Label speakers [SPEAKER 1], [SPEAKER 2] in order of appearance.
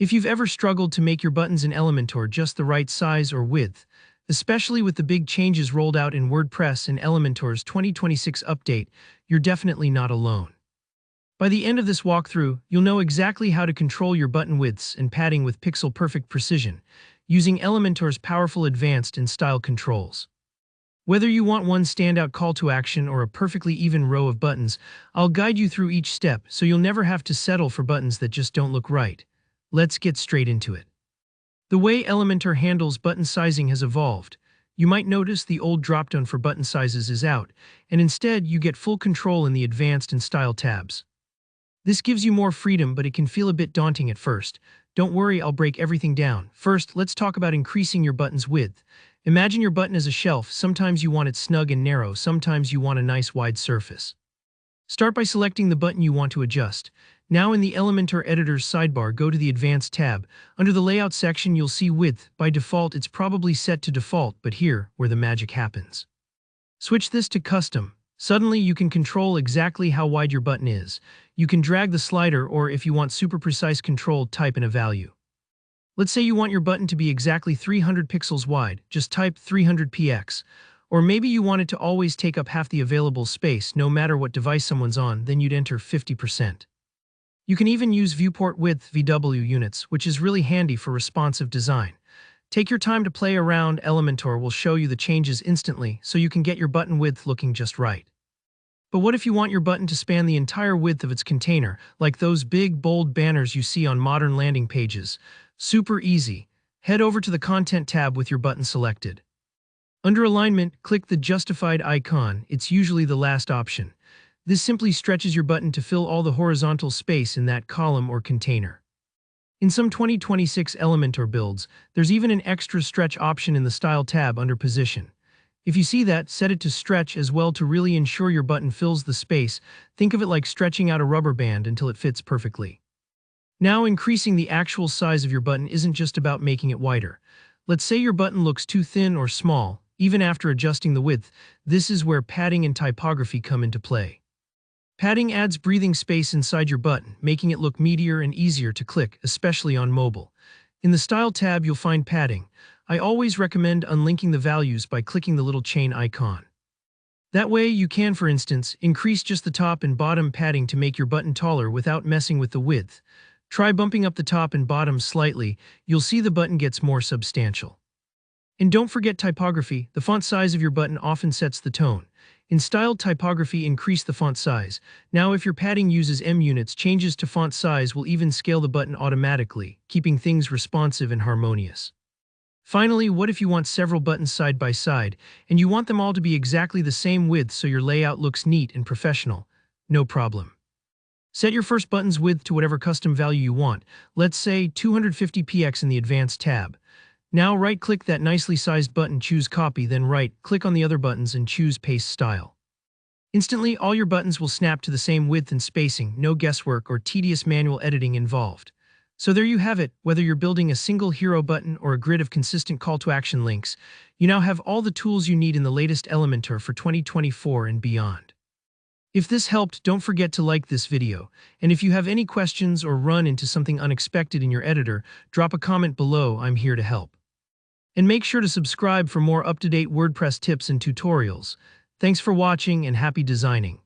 [SPEAKER 1] If you've ever struggled to make your buttons in Elementor just the right size or width, especially with the big changes rolled out in WordPress and Elementor's 2026 update, you're definitely not alone. By the end of this walkthrough, you'll know exactly how to control your button widths and padding with pixel-perfect precision, using Elementor's powerful advanced and style controls. Whether you want one standout call to action or a perfectly even row of buttons, I'll guide you through each step so you'll never have to settle for buttons that just don't look right. Let's get straight into it. The way Elementor handles button sizing has evolved. You might notice the old dropdown for button sizes is out, and instead you get full control in the Advanced and Style tabs. This gives you more freedom, but it can feel a bit daunting at first. Don't worry, I'll break everything down. First, let's talk about increasing your button's width. Imagine your button as a shelf. Sometimes you want it snug and narrow, sometimes you want a nice wide surface. Start by selecting the button you want to adjust. Now in the Elementor editor's sidebar, go to the Advanced tab. Under the Layout section, you'll see Width. By default, it's probably set to default, but here, where the magic happens. Switch this to Custom. Suddenly, you can control exactly how wide your button is. You can drag the slider, or if you want super precise control, type in a value. Let's say you want your button to be exactly 300 pixels wide, just type 300px. Or maybe you want it to always take up half the available space, no matter what device someone's on, then you'd enter 50%. You can even use viewport width (VW) units, which is really handy for responsive design. Take your time to play around. Elementor will show you the changes instantly, so you can get your button width looking just right. But what if you want your button to span the entire width of its container, like those big, bold banners you see on modern landing pages? Super easy. Head over to the Content tab with your button selected. Under Alignment, click the Justified icon. It's usually the last option. This simply stretches your button to fill all the horizontal space in that column or container. In some 2026 Elementor builds, there's even an extra stretch option in the Style tab under Position. If you see that, set it to Stretch as well to really ensure your button fills the space. Think of it like stretching out a rubber band until it fits perfectly. Now, increasing the actual size of your button isn't just about making it wider. Let's say your button looks too thin or small. Even after adjusting the width, this is where padding and typography come into play. Padding adds breathing space inside your button, making it look meatier and easier to click, especially on mobile. In the Style tab, you'll find padding. I always recommend unlinking the values by clicking the little chain icon. That way you can, for instance, increase just the top and bottom padding to make your button taller without messing with the width. Try bumping up the top and bottom slightly. You'll see the button gets more substantial. And don't forget typography. The font size of your button often sets the tone. In styled typography, increase the font size. Now, if your padding uses M units, changes to font size will even scale the button automatically, keeping things responsive and harmonious. Finally, what if you want several buttons side by side, and you want them all to be exactly the same width so your layout looks neat and professional? No problem. Set your first button's width to whatever custom value you want, let's say 250px in the Advanced tab. Now right-click that nicely sized button, choose Copy, then right-click on the other buttons and choose Paste Style. Instantly, all your buttons will snap to the same width and spacing, no guesswork or tedious manual editing involved. So there you have it. Whether you're building a single hero button or a grid of consistent call-to-action links, you now have all the tools you need in the latest Elementor for 2024 and beyond. If this helped, don't forget to like this video, and if you have any questions or run into something unexpected in your editor, drop a comment below. I'm here to help. And make sure to subscribe for more up-to-date WordPress tips and tutorials. Thanks for watching and happy designing.